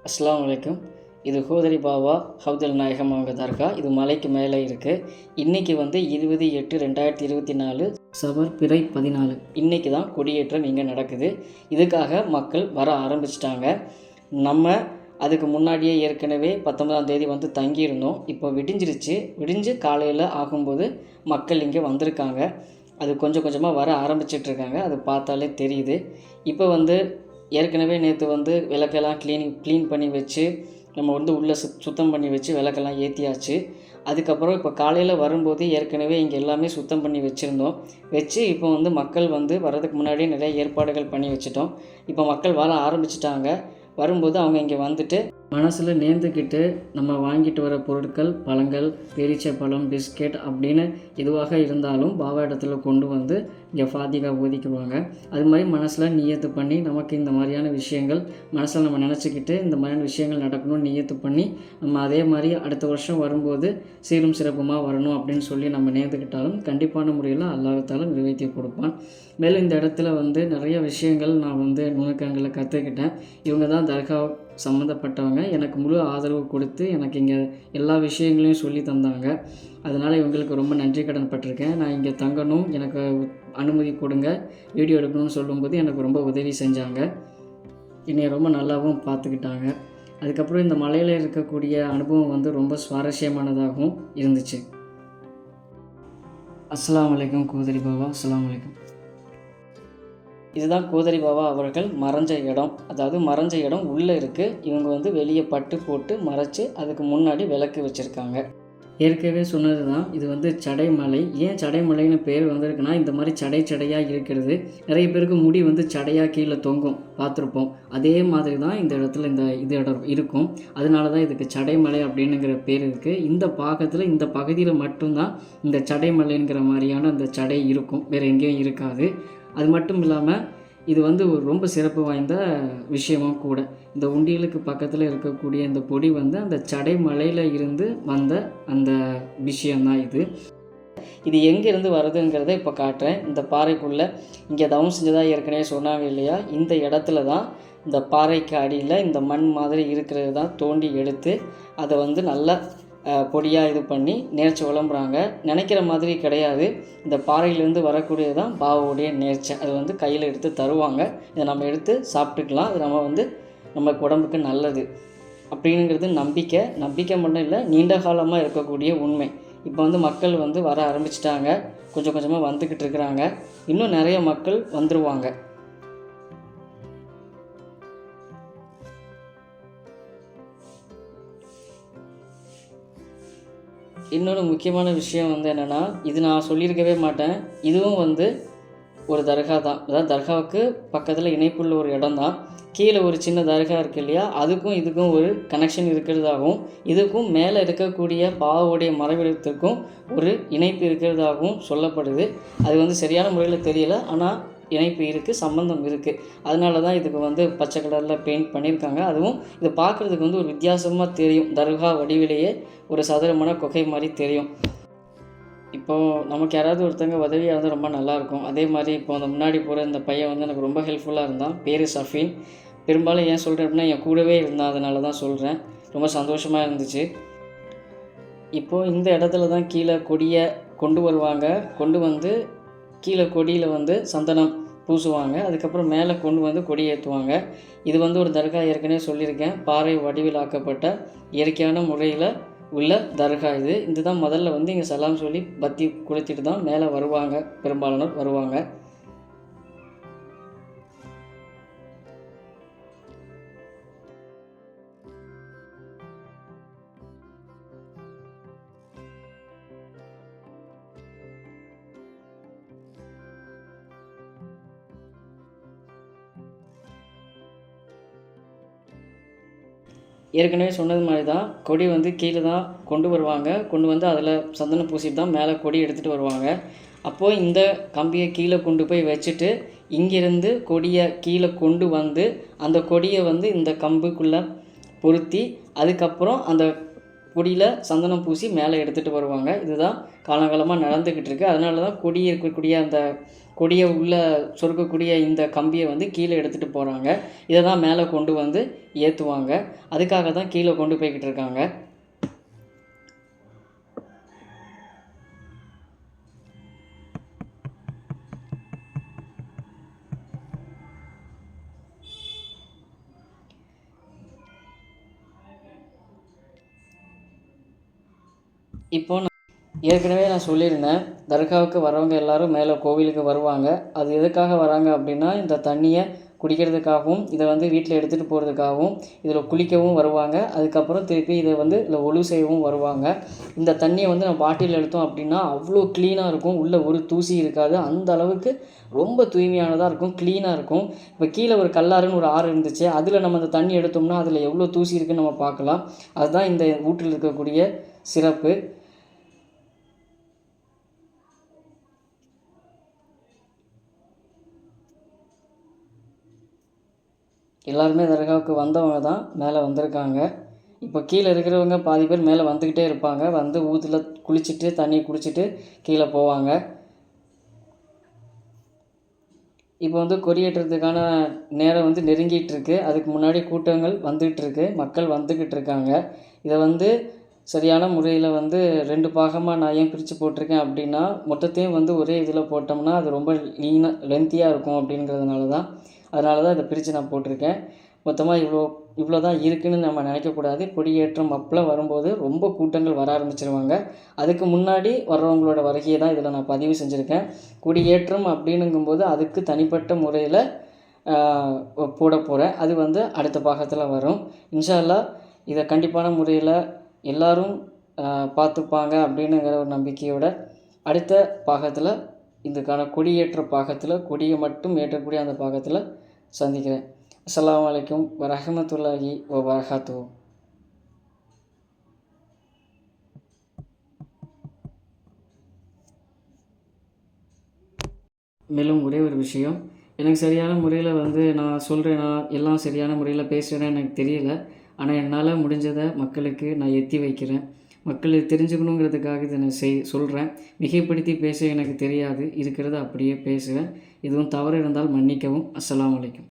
அஸ்ஸலாமு அலைக்கும். இது ஹூதரி பாபா ஹவுதல் நாயகம் அவங்க தர்கா. இது மலைக்கு மேலே இருக்குது. இன்றைக்கி 20/8/2024 சபர் பிறை 14. இன்றைக்கி தான் கொடியேற்றம் இங்கே நடக்குது. இதுக்காக மக்கள் வர ஆரம்பிச்சிட்டாங்க. நம்ம அதுக்கு முன்னாடியே ஏற்கனவே 19ஆம் தேதி தங்கியிருந்தோம். இப்போ விடிஞ்சு காலையில் ஆகும்போது மக்கள் இங்கே வந்திருக்காங்க. அது கொஞ்சம் கொஞ்சமாக வர ஆரம்பிச்சிட்ருக்காங்க. அது பார்த்தாலே தெரியுது. இப்போ ஏற்கனவே நேற்று விளக்கெல்லாம் க்ளீன் பண்ணி வச்சு நம்ம உள்ளே சுத்தம் பண்ணி வச்சு விளக்கெல்லாம் ஏற்றியாச்சு. அதுக்கப்புறம் இப்போ காலையில் வரும்போது ஏற்கனவே இங்கே எல்லாமே சுத்தம் பண்ணி வச்சுருந்தோம். இப்போ மக்கள் வர்றதுக்கு முன்னாடியே நிறைய ஏற்பாடுகள் பண்ணி வச்சுட்டோம். இப்போ மக்கள் வர ஆரம்பிச்சிட்டாங்க. வரும்போது அவங்க இங்கே வந்துட்டு மனசில் நேர்ந்துக்கிட்டு நம்ம வாங்கிட்டு வர பொருட்கள், பழங்கள், பேரீச்சப்பழம், பிஸ்கெட் அப்படின்னு எதுவாக இருந்தாலும் பாபா இடத்துல கொண்டு இங்கே ஃபாத்திகா ஓதிக்குவாங்க. அது மாதிரி மனசில் நியத்து பண்ணி நமக்கு இந்த மாதிரியான விஷயங்கள் மனசில் நம்ம நினச்சிக்கிட்டு இந்த மாதிரியான விஷயங்கள் நடக்கணும்னு நியத்து பண்ணி நம்ம அதே மாதிரி அடுத்த வருஷம் வரும்போது சீரும் சிறப்புமாக வரணும் அப்படின்னு சொல்லி நம்ம நேர்ந்துக்கிட்டாலும் கண்டிப்பான முறையில் அல்லாஹ்தாலா நிறைவேற்றி கொடுப்பான். மேலும் இந்த இடத்துல நிறைய விஷயங்கள் நான் நுணுக்கங்களை கற்றுக்கிட்டேன். இவங்க தான் தர்கா சம்மந்தப்பட்டவங்க. எனக்கு முழு ஆதரவு கொடுத்து எனக்கு இங்கே எல்லா விஷயங்களையும் சொல்லி தந்தாங்க. அதனால் இவங்களுக்கு ரொம்ப நன்றி கடன் பட்டிருக்கேன். நான் இங்கே தங்கணும், எனக்கு அனுமதி கொடுங்க, வீடியோ எடுக்கணும்னு சொல்லும்போது எனக்கு ரொம்ப உதவி செஞ்சாங்க. என்னை ரொம்ப நல்லாவும் பார்த்துக்கிட்டாங்க. அதுக்கப்புறம் இந்த மலையில் இருக்கக்கூடிய அனுபவம் ரொம்ப சுவாரஸ்யமானதாகவும் இருந்துச்சு. அஸ்ஸலாமு அலைக்கும் கூதரி பாபா. அஸ்ஸலாமு அலைக்கும். இதுதான் கூதரி பாபா அவர்கள் மறைஞ்ச இடம். அதாவது மறைஞ்ச இடம் உள்ளே இருக்குது. இவங்க வெளியே பட்டு போட்டு மறைச்சி அதுக்கு முன்னாடி விளக்கு வச்சுருக்காங்க. ஏற்கனவே சொன்னது தான் இது சடைமலை. ஏன் சடைமலைன்னு பேர் வந்திருக்குன்னா இந்த மாதிரி சடையாக இருக்கிறது. நிறைய பேருக்கு முடி சடையாக கீழே தொங்கும், பார்த்துருப்போம். அதே மாதிரி தான் இந்த இடத்துல இது இடம் இருக்கும். அதனால தான் இதுக்கு சடைமலை அப்படின்னுங்கிற பேர் இருக்குது. இந்த பகுதியில் மட்டும்தான் இந்த சடைமலைங்கிற மாதிரியான அந்த சடை இருக்கும், வேறு எங்கேயும் இருக்காது. அது மட்டும் இல்லாமல் இது ஒரு ரொம்ப சிறப்பு வாய்ந்த விஷயமும் கூட. இந்த உண்டியலுக்கு பக்கத்தில் இருக்கக்கூடிய இந்த பொடி அந்த சடைமலையில் இருந்து வந்த அந்த விஷயந்தான் இது எங்கேருந்து வருதுங்கிறத இப்போ காட்டுறேன். இந்த பாறைக்குள்ளே இங்கே தவம் செஞ்சதாக ஏற்கனவே சொன்னாங்க இல்லையா, இந்த இடத்துல தான் இந்த பாறைக்கு அடியில் இந்த மண் மாதிரி இருக்கிறது தான் தோண்டி எடுத்து அதை நல்லா பொடியாக இது பண்ணி நேர்ச்சி விளம்புறாங்க. நினைக்கிற மாதிரி கிடையாது. இந்த பாறையிலேருந்து வரக்கூடியது தான் பாபாவுடைய நேர்ச்சி. அது கையில் எடுத்து தருவாங்க. இதை நம்ம எடுத்து சாப்பிட்டுக்கலாம். அது நமக்கு உடம்புக்கு நல்லது அப்படிங்கிறது நம்பிக்கை மட்டும் இல்லை, நீண்ட காலமாக இருக்கக்கூடிய உண்மை. இப்போ மக்கள் வர ஆரம்பிச்சிட்டாங்க. கொஞ்சம் கொஞ்சமாக வந்துக்கிட்டு இருக்கிறாங்க. இன்னும் நிறைய மக்கள் வந்துடுவாங்க. இன்னொரு முக்கியமான விஷயம் என்னென்னா, இது நான் சொல்லியிருக்கவே மாட்டேன். இதுவும் ஒரு தர்கா தான். அதாவது தர்காவுக்கு பக்கத்தில் இணைப்புள்ள ஒரு இடம் தான். கீழே ஒரு சின்ன தர்கா இருக்குது இல்லையா, அதுக்கும் இதுக்கும் ஒரு கனெக்ஷன் இருக்கிறதாகவும், இதுக்கும் மேலே இருக்கக்கூடிய பாபாவுடைய மறைவிடத்திற்கும் ஒரு இணைப்பு இருக்கிறதாகவும் சொல்லப்படுது. அது சரியான முறையில் தெரியல, ஆனால் இணைப்பு இருக்குது, சம்பந்தம் இருக்குது. அதனால தான் இதுக்கு பச்சை கலரில் பெயிண்ட் பண்ணியிருக்காங்க. அதுவும் இது பார்க்குறதுக்கு ஒரு வித்தியாசமாக தெரியும். தர்கா வடிவிலேயே ஒரு சதுரமான குகை மாதிரி தெரியும். இப்போது நமக்கு யாராவது ஒருத்தங்க உதவியாக இருந்தால் ரொம்ப நல்லாயிருக்கும். அதே மாதிரி இப்போ அந்த முன்னாடி போகிற இந்த பையன் எனக்கு ரொம்ப ஹெல்ப்ஃபுல்லாக இருந்தான். பேர் சஃபீன். பெரும்பாலும் ஏன் சொல்கிறேன் அப்படின்னா, என் கூடவே இருந்தான், அதனால தான் சொல்கிறேன். ரொம்ப சந்தோஷமாக இருந்துச்சு. இப்போது இந்த இடத்துல தான் கீழே கொடியை கொண்டு வருவாங்க. கீழே கொடியில் சந்தனம் பூசுவாங்க. அதுக்கப்புறம் மேலே கொண்டு கொடி ஏற்றுவாங்க. இது ஒரு தர்கா. ஏற்கனவே சொல்லியிருக்கேன், பாறை வடிவில் ஆக்கப்பட்ட இயற்கையான முறையில் உள்ள தர்கா இது. இதுதான் முதல்ல இங்கே சலாம் சொல்லி பத்தி கொளுத்திட்டு தான் மேலே வருவாங்க, பெரும்பாலானோர் வருவாங்க. ஏற்கனவே சொன்னது மாதிரி தான் கொடி கீழே தான் கொண்டு வருவாங்க. கொண்டு அதில் சந்தனம் பூசிட்டு தான் மேலே கொடி எடுத்துகிட்டு வருவாங்க. அப்போது இந்த கம்பியை கீழே கொண்டு போய் வச்சுட்டு இங்கேருந்து கொடியை கீழே கொண்டு அந்த கொடியை இந்த கம்புக்குள்ளே பொருத்தி அதுக்கப்புறம் அந்த கொடியில் சந்தனம் பூசி மேலே எடுத்துகிட்டு வருவாங்க. இதுதான் காலங்காலமாக நடந்துக்கிட்டு இருக்குது. அதனால தான் கொடி இருக்கக்கூடிய அந்த கொடியை உள்ளே சொருக்கக்கூடிய இந்த கம்பியை வந்து கீழே எடுத்துகிட்டு போகிறாங்க. இதை தான் மேலே கொண்டு வந்து ஏற்றுவாங்க. அதுக்காக தான் கீழே கொண்டு போய்கிட்டு இருக்காங்க. இப்போ ஏற்கனவே நான் சொல்லியிருந்தேன், தர்காவுக்கு வரவங்க எல்லோரும் மேலே கோவிலுக்கு வருவாங்க. அது எதுக்காக வராங்க அப்படின்னா, இந்த தண்ணியை குடிக்கிறதுக்காகவும், இதை வந்து வீட்டில் எடுத்துகிட்டு போகிறதுக்காகவும், இதில் குளிக்கவும் வருவாங்க. அதுக்கப்புறம் திருப்பி இதை வந்து இதில் ஒழு செய்யவும் வருவாங்க. இந்த தண்ணியை வந்து நம்ம பாட்டிலில் எடுத்தோம் அப்படின்னா அவ்வளோ க்ளீனாக இருக்கும். உள்ளே ஒரு தூசி இருக்காது. அந்த அளவுக்கு ரொம்ப தூய்மையானதாக இருக்கும், க்ளீனாக இருக்கும். இப்போ கீழே ஒரு கல்லாறுன்னு ஒரு ஆறு இருந்துச்சு, அதில் நம்ம அந்த தண்ணி எடுத்தோம்னா அதில் எவ்வளோ தூசி இருக்குதுன்னு நம்ம பார்க்கலாம். அதுதான் இந்த ஊற்றில் இருக்கக்கூடிய சிறப்பு. எல்லாருமே தர்காவுக்கு வந்தவங்க தான் மேலே வந்திருக்காங்க. இப்போ கீழே இருக்கிறவங்க பாதி பேர் மேலே வந்துக்கிட்டே இருப்பாங்க. வந்து ஊத்துல குளிச்சுட்டு தண்ணி குடிச்சிட்டு கீழே போவாங்க. இப்போ வந்து கொடியேற்றத்துக்கான நேரம் வந்து நெருங்கிட்டு அதுக்கு முன்னாடி கூட்டங்கள் வந்துகிட்ருக்கு, மக்கள் வந்துக்கிட்டு இருக்காங்க. இதை வந்து சரியான முறையில் வந்து 2 பாகமாக நான் ஏன் பிரித்து போட்டிருக்கேன் அப்படின்னா, மொத்தத்தையும் வந்து ஒரே இதில் போட்டோம்னா அது ரொம்ப லென்த்தியாக இருக்கும் அப்படிங்கிறதுனால தான். அதனால தான் இதை பிரித்து நான் போட்டிருக்கேன். மொத்தமாக இவ்வளோ தான் இருக்குதுன்னு நம்ம நினைக்கக்கூடாது. கொடியேற்றம் அப்போலாம் வரும்போது ரொம்ப கூட்டங்கள் வர ஆரம்பிச்சிருவாங்க. அதுக்கு முன்னாடி வர்றவங்களோட வருகையை தான் இதில் நான் பதிவு செஞ்சுருக்கேன். கொடியேற்றம் அப்படின்னுங்கும்போது அதுக்கு தனிப்பட்ட முறையில் போட போகிறேன். அது வந்து அடுத்த பாகத்தில் வரும். இன்ஷா அல்லாஹ் இதை கண்டிப்பான முறையில் எல்லோரும் பார்த்துப்பாங்க அப்படின்னுங்கிற ஒரு நம்பிக்கையோட அடுத்த பாகத்தில் இதுக்கான கொடியேற்ற பாகத்தில் கொடியை மட்டும் ஏற்றக்கூடிய அந்த பாகத்தில் சந்திக்கிறேன். அஸ்ஸலாமு அலைக்கும் வரஹ்மத்துல்லாஹி வபரகாத்துஹு. மேலும் ஒரே ஒரு விஷயம், எனக்கு சரியான முறையில் வந்து நான் சொல்கிறேனா, எல்லாம் சரியான முறையில் பேசுகிறேன்னு எனக்கு தெரியல. ஆனால் என்னால் முடிஞ்சதை மக்களுக்கு நான் எத்தி வைக்கிறேன். மக்கள் தெரிஞ்சுக்கணுங்கிறதுக்காக இதை நான் சொல்கிறேன். மிகைப்படுத்தி பேச எனக்கு தெரியாது. இருக்கிறத அப்படியே பேசுவேன். எதுவும் தவறு இருந்தால் மன்னிக்கவும். அஸ்ஸலாமு அலைக்கும்.